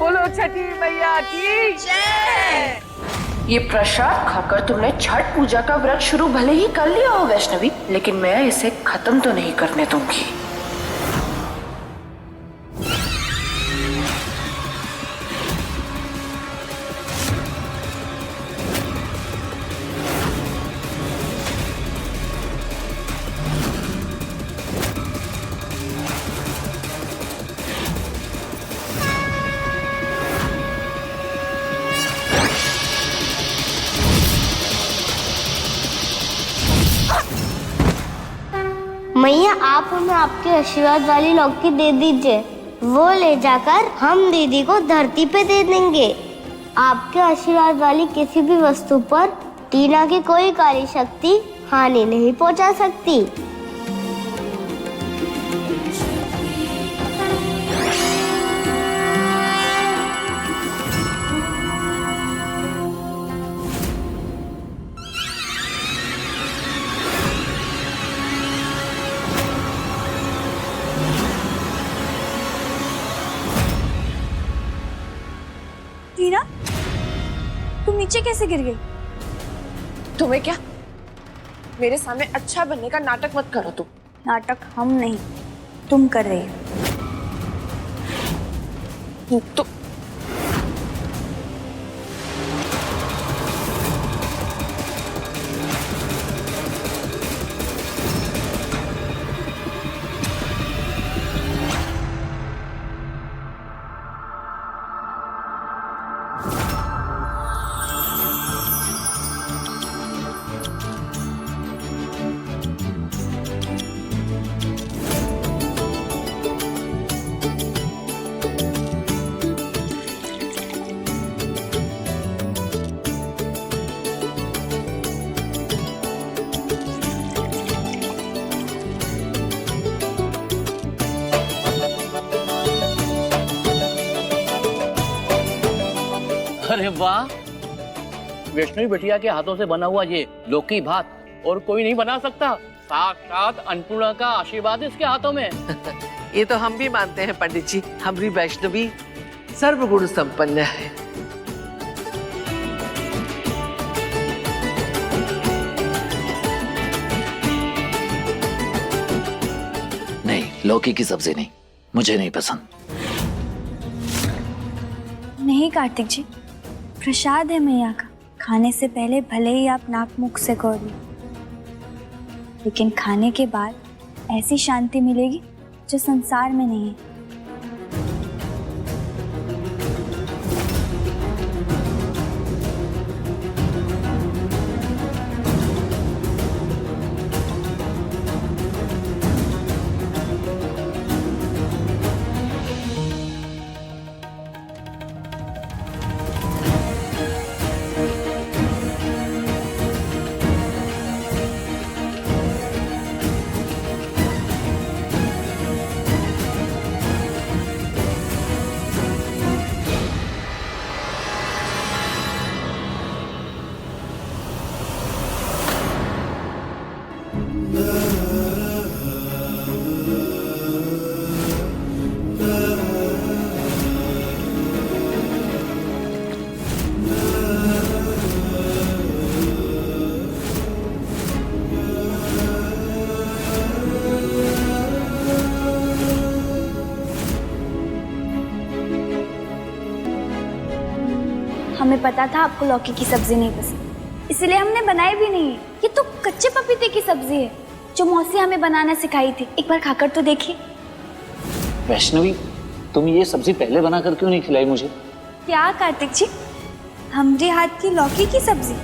बोलो छठी मैया की जय। ये प्रसाद खाकर तुमने छठ पूजा का व्रत शुरू भले ही कर लिया हो वैष्णवी, लेकिन मैं इसे खत्म तो नहीं करने दूंगी। मैया आप हमें आपके आशीर्वाद वाली लौकी दे दीजिए, वो ले जाकर हम दीदी को धरती पे दे देंगे। आपके आशीर्वाद वाली किसी भी वस्तु पर टीना की कोई काली शक्ति हानि नहीं पहुंचा सकती। टीना, तुम नीचे कैसे गिर गई? तुम्हें क्या, मेरे सामने अच्छा बनने का नाटक मत करो तुम। नाटक हम नहीं, तुम कर रही हो। तो अरे वाह, वैष्णवी बिटिया के हाथों से बना हुआ ये लौकी भात और कोई नहीं बना सकता। साक्षात अन्नपूर्णा का आशीर्वाद इसके हाथों में। ये तो हम भी मानते हैं पंडित जी, हमारी वैष्णवी सर्वगुण संपन्न है। नहीं, लौकी की सब्जी नहीं, मुझे नहीं पसंद। नहीं कार्तिक जी, प्रसाद है मैया का। खाने से पहले भले ही आप नाक मुख से खोल लो, लेकिन खाने के बाद ऐसी शांति मिलेगी जो संसार में नहीं है। हमें पता था आपको लौकी की सब्जी नहीं पसंद, इसलिए हमने बनाई भी नहीं। ये तो कच्चे पपीते की सब्जी है जो मौसी हमें बनाना सिखाई थी। एक बार खाकर तो देखिए। वैष्णवी, तुम ये सब्जी पहले बनाकर क्यों नहीं खिलाई मुझे? क्या कार्तिक जी, हमारे हाथ की लौकी की सब्जी?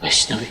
वैष्णवी,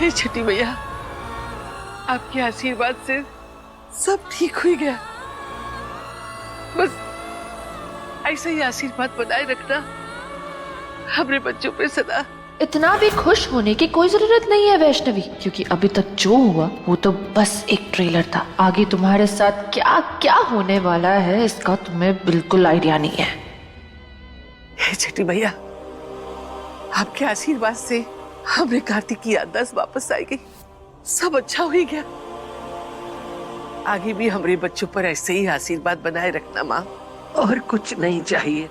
हे छठी मैया, आपके आशीर्वाद से सब ठीक हो गया। बस ऐसे ही आशीर्वाद बनाए रखना हमारे बच्चों पे सदा। इतना भी खुश होने की कोई जरूरत नहीं है वैष्णवी, क्योंकि अभी तक जो हुआ वो तो बस एक ट्रेलर था। आगे तुम्हारे साथ क्या क्या होने वाला है इसका तुम्हें बिल्कुल आइडिया नहीं है। हे छठी मैया, आपके आशीर्वाद से हमरे कार्तिक की याददाश्त वापस आई गई, सब अच्छा हो ही गया। आगे भी हमारे बच्चों पर ऐसे ही आशीर्वाद बनाए रखना माँ, और कुछ नहीं चाहिए।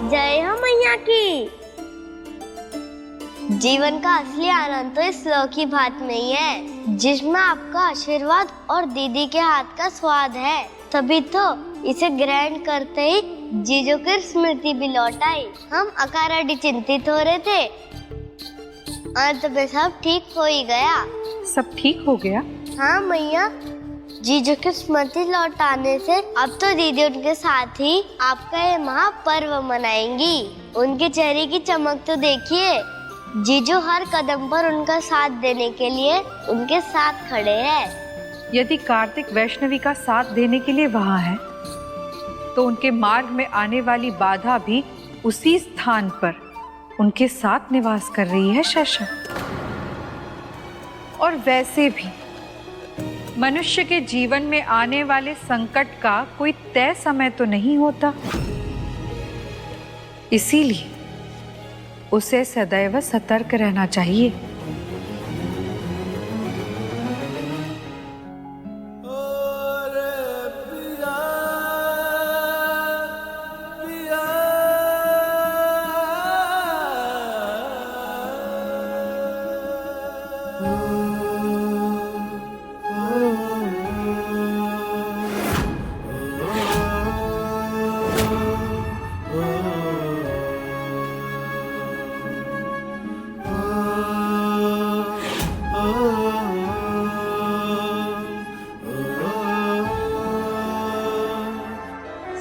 जय हो मैया की। जीवन का असली आनंद तो इस लौकी भात में ही है, जिसमें आपका आशीर्वाद और दीदी के हाथ का स्वाद है। तभी तो इसे ग्रैंड करते ही जीजू की स्मृति भी लौट आई। हम अकाराडी चिंतित हो रहे थे, अंत में सब ठीक हो ही गया। सब ठीक हो गया? हाँ मैया, जीजू की स्मृति लौट आने से अब तो दीदी उनके साथ ही आपका ये महापर्व मनाएंगी। उनके चेहरे की चमक तो देखिए, जीजू हर कदम पर उनका साथ देने के लिए उनके साथ खड़े हैं। यदि कार्तिक वैष्णवी का साथ देने के लिए वहाँ है, तो उनके मार्ग में आने वाली बाधा भी उसी स्थान पर उनके साथ निवास कर रही है शशा। और वैसे भी मनुष्य के जीवन में आने वाले संकट का कोई तय समय तो नहीं होता, इसीलिए उसे सदैव सतर्क रहना चाहिए।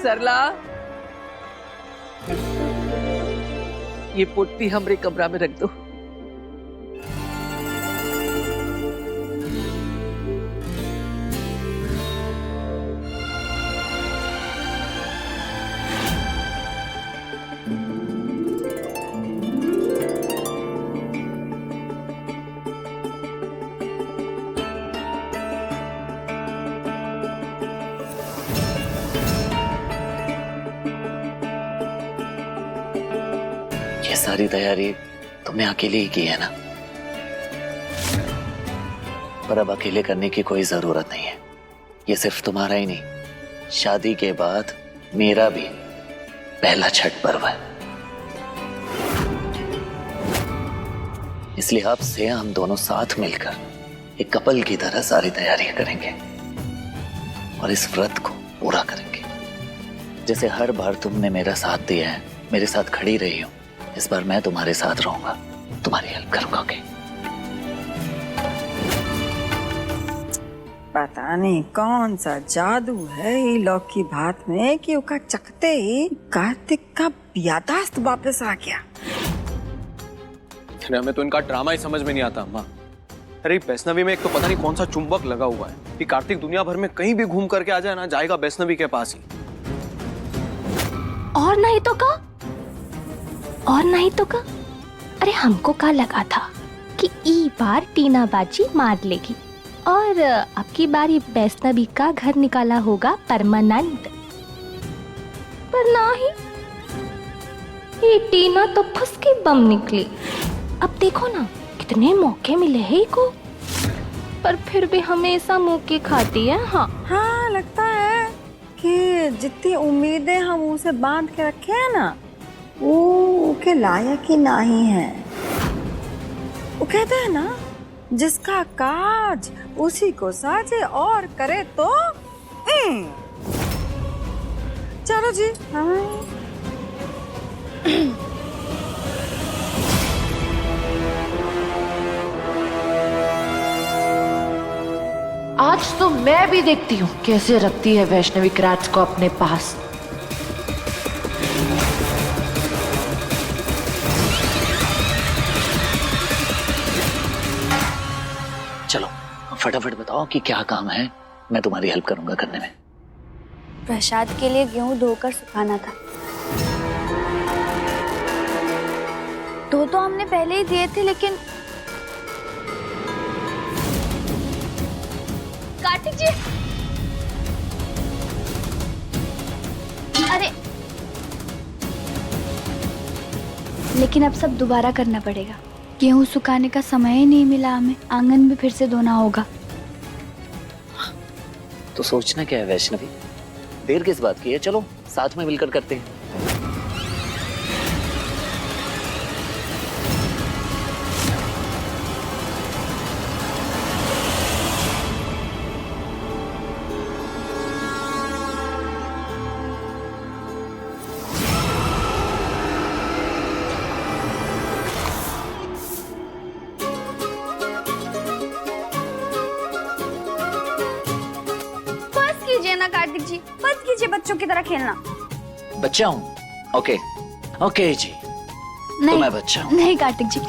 सरला, ये पुट्टी हमरे कमरा में रख दो। ये सारी तैयारी तुमने अकेले ही की है ना? पर अब अकेले करने की कोई जरूरत नहीं है। ये सिर्फ तुम्हारा ही नहीं, शादी के बाद मेरा भी पहला छठ पर्व है। इसलिए अब से हम दोनों साथ मिलकर एक कपल की तरह सारी तैयारियां करेंगे और इस व्रत को पूरा करेंगे। जैसे हर बार तुमने मेरा साथ दिया है, मेरे साथ खड़ी रही हो, इस बार मैं तुम्हारे साथ रहूंगा, तुम्हारी हेल्प करूंगा। पता नहीं कौन सा जादू है ये लौकी भात में कि उसका चखते ही कार्तिक का याददाश्त वापस आ गया। अरे हमें तो इनका ड्रामा ही समझ में नहीं आता अम्मा। अरे वैष्णवी में एक तो पता नहीं कौन सा चुंबक लगा हुआ है कि कार्तिक दुनिया भर में कहीं भी घूम करके आ जाए ना, जाएगा वैष्णवी के पास ही। और नहीं तो का, और नहीं तो का। अरे हमको का लगा था कि ई बार टीना बाजी मार लेगी और अब की बारी वैष्णवी का घर निकाला होगा परमानेंट। पर ना ही, ये टीना तो फंस के बम निकली। अब देखो ना कितने मौके मिले हैं को, पर फिर भी हमेशा मौके खाती है। हाँ लगता है कि जितनी उम्मीदें हम उसे बांध के रखे हैं ना, वो के लायक ही नहीं है। वो कहते हैं ना, जिसका काज उसी को साजे और करे तो चलो जी। हाँ। आज तो मैं भी देखती हूँ कैसे रखती है वैष्णवी क्रैट्स को अपने पास। फटाफट बताओ कि क्या काम है, मैं तुम्हारी हेल्प करूंगा करने में। प्रसाद के लिए गेहूं धोकर सुखाना था। तो हमने पहले ही दिए थे, लेकिन कार्तिक जी, अरे लेकिन अब सब दोबारा करना पड़ेगा। गेहूं सुखाने का समय ही नहीं मिला हमें, आंगन भी फिर से धोना होगा। तो सोचना क्या है वैष्णवी, देर किस बात की है, चलो साथ में मिलकर करते हैं। ना कार्तिक जी, मत कीजिए बच्चों की तरह खेलना। बच्चा हूँ, ओके ओके जी, नहीं, तो मैं बच्चा हूँ। नहीं कार्तिक जी,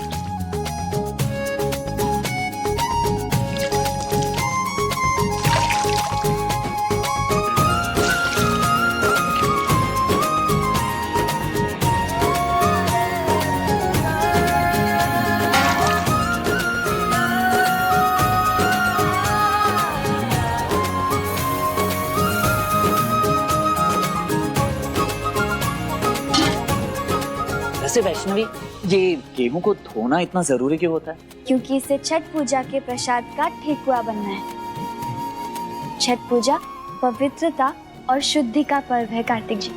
वैसे वैष्णवी, ये गेहूं को धोना इतना जरूरी क्यों होता है? क्योंकि इसे छठ पूजा के प्रसाद का ठेकुआ बनना है। छठ पूजा पवित्रता और शुद्धि का पर्व है कार्तिक जी,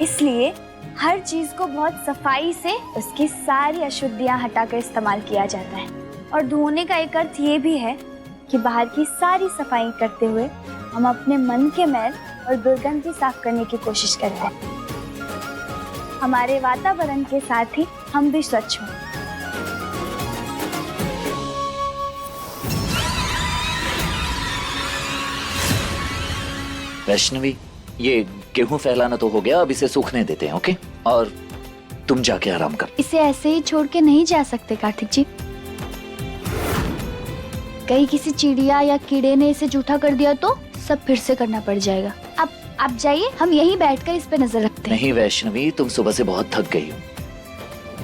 इसलिए हर चीज को बहुत सफाई से उसकी सारी अशुद्धियां हटाकर इस्तेमाल किया जाता है। और धोने का एक अर्थ ये भी है कि बाहर की सारी सफाई करते हुए हम अपने मन के मैल और दुर्गंध भी साफ करने की कोशिश करते हैं। हमारे वातावरण के साथ ही हम भी स्वच्छ हों। वैष्णवी, ये गेहूं फैलाना तो हो गया, अब इसे सूखने देते हैं, ओके? और तुम जाके आराम कर। इसे ऐसे ही छोड़ के नहीं जा सकते कार्तिक जी। कहीं किसी चिड़िया या कीड़े ने इसे जूठा कर दिया तो सब फिर से करना पड़ जाएगा। अब आप जाइए, हम यहीं बैठकर इस पे नजर रखते हैं। नहीं वैष्णवी, तुम सुबह से बहुत थक गई हो,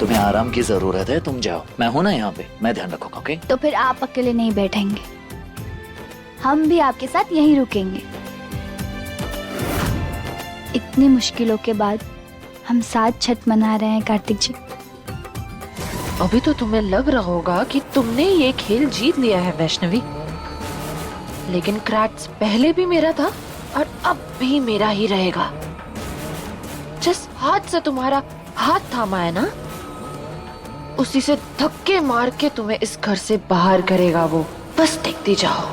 तुम्हें आराम की जरूरत है, तुम जाओ, मैं हूं ना यहाँ पे, मैं ध्यान रखूंगा, ओके? तो फिर आप अकेले नहीं बैठेंगे, हम भी आपके साथ यहीं रुकेंगे। इतनी मुश्किलों के बाद हम साथ छठ मना रहे हैं कार्तिक जी। अभी तो तुम्हें लग रहा होगा कि तुमने ये खेल जीत लिया है वैष्णवी, लेकिन क्रैक्स पहले भी मेरा था और अब भी मेरा ही रहेगा। जिस हाथ से तुम्हारा हाथ थामा है ना, उसी से धक्के मार के तुम्हें इस घर से बाहर करेगा वो। बस देखती जाओ।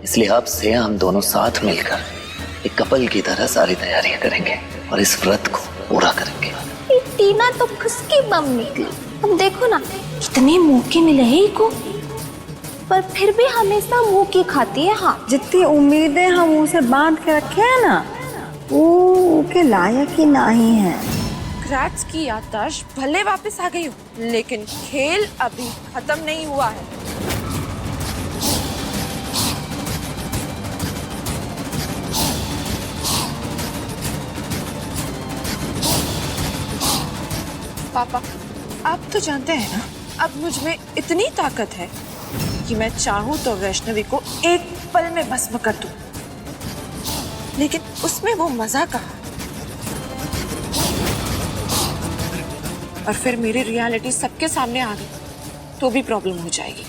इसलिए अब से हम दोनों साथ मिलकर एक कपल की तरह सारी तैयारियां करेंगे और इस व्रत को पूरा करेंगे। टीना तो फुसकी बम निकली। अब देखो ना, कितने मौके मिले हैं इनको, पर फिर भी हमेशा मुंह की खाती है। हाँ, जितनी उम्मीदें हम उसे बांध के रखे हैं ना, वो के लायक ही नहीं है। क्रैक्स की याददाश्त भले वापस आ गई हो, लेकिन खेल अभी खत्म नहीं हुआ है। पापा, आप तो जानते हैं ना, अब मुझ में इतनी ताकत है कि मैं चाहूं तो वैष्णवी को एक पल में भस्म कर दूं। लेकिन उसमें वो मजा कहाँ? और फिर मेरी रियलिटी सबके सामने आ गई तो भी प्रॉब्लम हो जाएगी।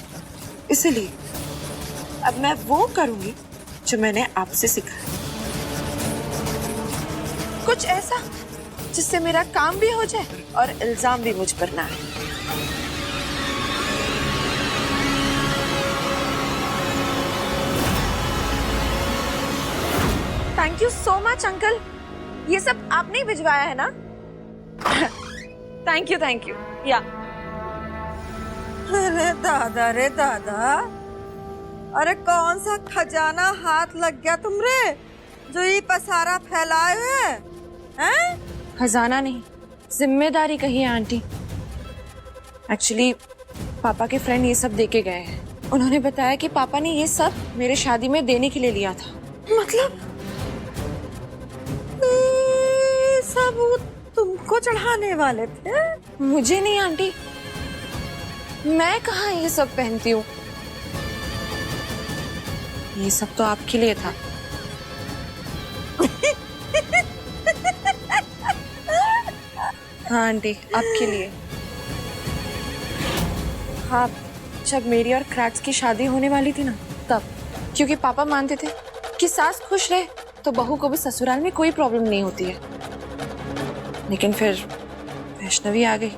इसलिए अब मैं वो करूंगी जो मैंने आपसे सीखा, कुछ ऐसा जिससे मेरा काम भी हो जाए और इल्जाम भी मुझ पर ना आए। Thank you so much uncle, ये सब आपने ही भिजवाया है ना? थैंक यू या। अरे दादा रे दादा, अरे कौन सा खजाना हाथ लग गया तुमरे? जो ये पसारा फैलाए हुए हैं? खजाना नहीं, जिम्मेदारी कही है आंटी। एक्चुअली पापा के फ्रेंड ये सब देके गए हैं। उन्होंने बताया कि पापा ने ये सब मेरे शादी में देने के लिए लिया था। मतलब ये सब वो तुमको चढ़ाने वाले थे? मुझे नहीं आंटी, मैं कहाँ ये सब पहनती हूँ। ये सब तो आपके लिए था। हाँ आंटी, आपके लिए। हाँ, जब मेरी और क्रैट्स की शादी होने वाली थी ना, तब। क्योंकि पापा मानते थे कि सास खुश रहे तो बहू को भी ससुराल में कोई प्रॉब्लम नहीं होती है। लेकिन फिर वैष्णवी आ गई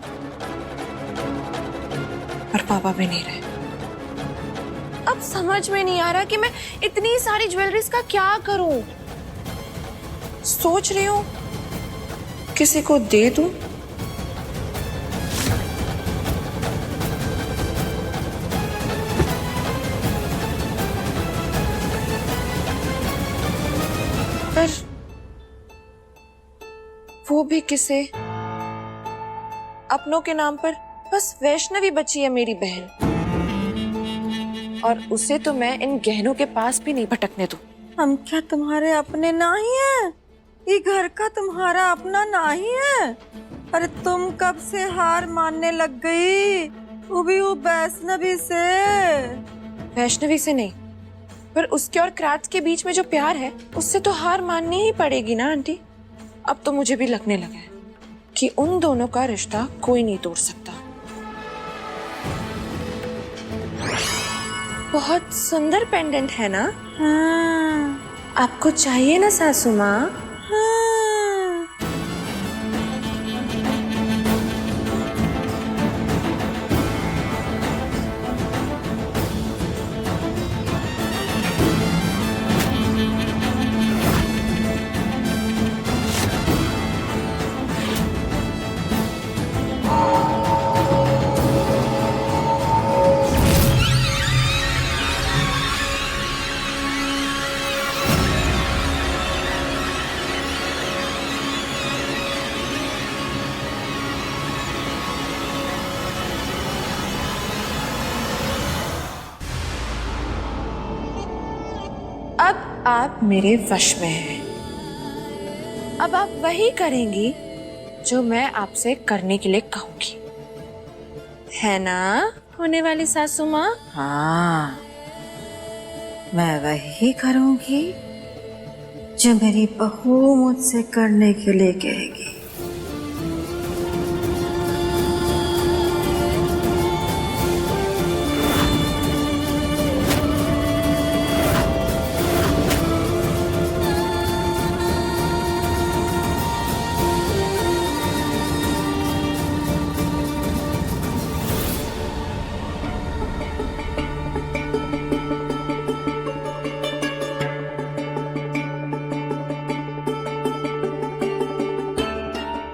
और पापा भी नहीं रहे। अब समझ में नहीं आ रहा कि मैं इतनी सारी ज्वेलरीज का क्या करूं। सोच रही हूं किसी को दे दूं। पर वो भी किसे? अपनों के नाम पर बस वैष्णवी बची है मेरी बहन, और उसे तो मैं इन गहनों के पास भी नहीं भटकने दूं। हम क्या तुम्हारे अपने नहीं है? ये घर का तुम्हारा अपना नहीं है? अरे तुम कब से हार मानने लग गई? वो भी वो वैष्णवी से। वैष्णवी से नहीं, पर उसके और क्रैट्स के बीच में जो प्यार है उससे तो हार माननी ही पड़ेगी ना आंटी। अब तो मुझे भी लगने लगा है कि उन दोनों का रिश्ता कोई नहीं तोड़ सकता। बहुत सुंदर पेंडेंट है ना? हाँ। आपको चाहिए ना सासू माँ? हाँ। अब आप मेरे वश में हैं। अब आप वही करेंगी जो मैं आपसे करने के लिए कहूंगी, है ना होने वाली सासू माँ? हाँ, मैं वही करूंगी जो मेरी बहू मुझसे करने के लिए कहेगी।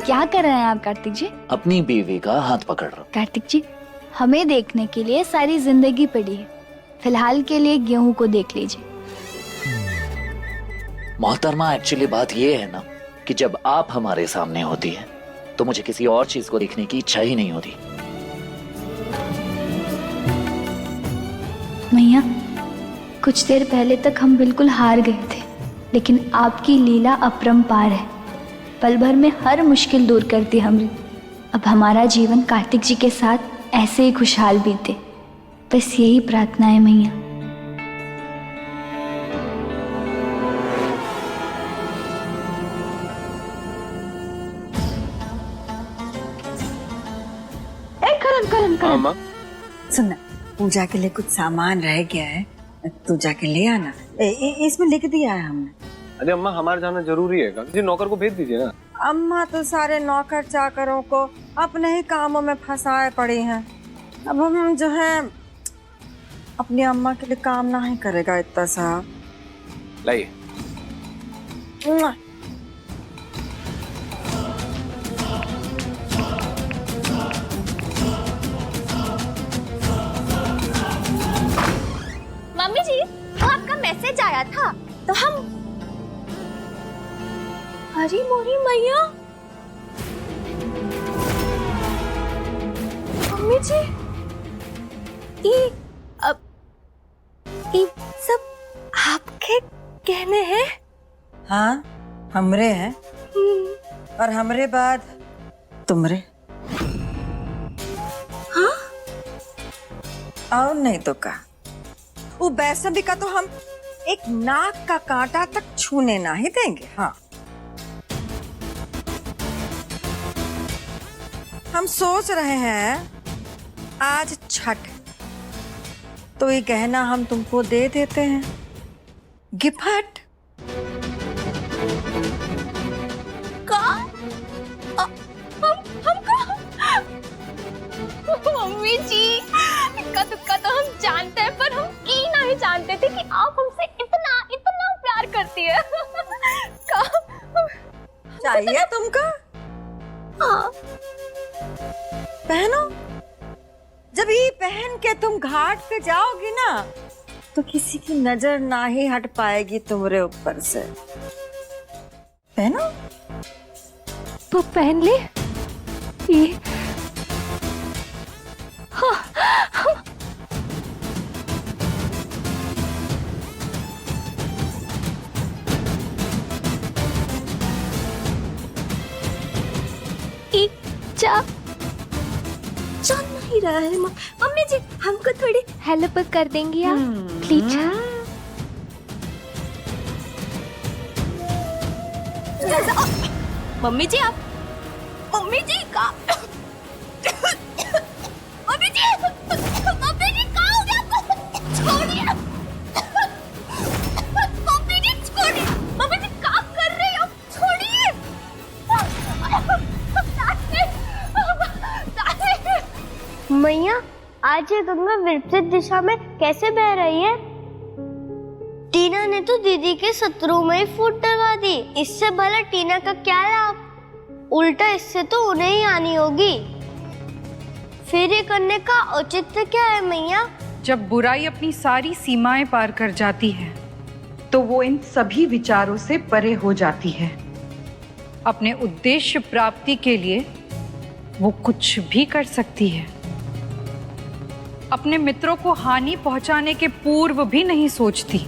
क्या कर रहे हैं आप कार्तिक जी? अपनी बीवी का हाथ पकड़ रहा हूं। कार्तिक जी, हमें देखने के लिए सारी जिंदगी पड़ी है। फिलहाल के लिए गेहूं को देख लीजिए। मोहतरमा, एक्चुअली बात ये है ना कि जब आप हमारे सामने होती है तो मुझे किसी और चीज को देखने की इच्छा ही नहीं होती। मैया, कुछ देर पहले तक हम बिल्कुल हार गए थे, लेकिन आपकी लीला अपरंपार है। पल भर में हर मुश्किल दूर करती हमरी। अब हमारा जीवन कार्तिक जी के साथ ऐसे ही खुशहाल बीते, बस यही प्रार्थना है मैया। हाँ माँ। सुनना, पूजा के लिए कुछ सामान रह गया है, तू जाके ले आना। इसमें लिख दिया है हमने। अरे अम्मा, हमारा जाना जरूरी है। जी नौकर को भेज दीजिए ना। अम्मा तो सारे नौकर चाकरों को अपने ही कामों में फंसाए पड़ी हैं। अब हम जो है अपनी अम्मा के लिए काम नहीं करेगा इतना सा। लाइए। मम्मी जी, वो आपका मैसेज आया था तो हम हरी मोरी मैया, मम्मी जी, ये सब आपके कहने हैं? हाँ, हमरे हैं और हमरे बाद तुमरे। हाँ? और नहीं तो का, वो वैष्णवी का तो हम एक नाक का कांटा तक छूने ना ही देंगे। हाँ, हम सोच रहे हैं आज छठ, तो ये गहना हम तुमको दे देते हैं गिफ्ट। मम्मी जी, इक्का दुक्का तो हम जानते हैं, पर हम की नहीं जानते थे कि आप हमसे इतना इतना प्यार करती है। चाहिए तुमको? हाँ। पहनो। जब ये पहन के तुम घाट पे जाओगी ना, तो किसी की नजर ना ही हट पाएगी तुम्हारे ऊपर से। पहनो। तो पहन ले ये। हाँ, हाँ। चल नहीं रहा है। मम्मी जी, हमको थोड़ी हेल्प कर देंगी आप प्लीज? मम्मी जी, आप मम्मी जी का मम्मी जी का हो गया आपको? छोड़िए मम्मी जी, छोड़िए। मम्मी जी क्या कर रही हो? छोड़िए। मैया, आज ये गंगा विपरीत दिशा में कैसे बह रही है? टीना ने तो दीदी के शत्रु में ही फूट डलवा दी। इससे भला टीना का क्या लाभ? उल्टा इससे तो उन्हें ही आनी होगी। फिर ये करने का औचित्य क्या है मैया? जब बुराई अपनी सारी सीमाएं पार कर जाती है, तो वो इन सभी विचारों से परे हो जाती है। अपने उद्देश्य प्राप्ति के लिए वो कुछ भी कर सकती है। अपने मित्रों को हानि पहुंचाने के पूर्व भी नहीं सोचती।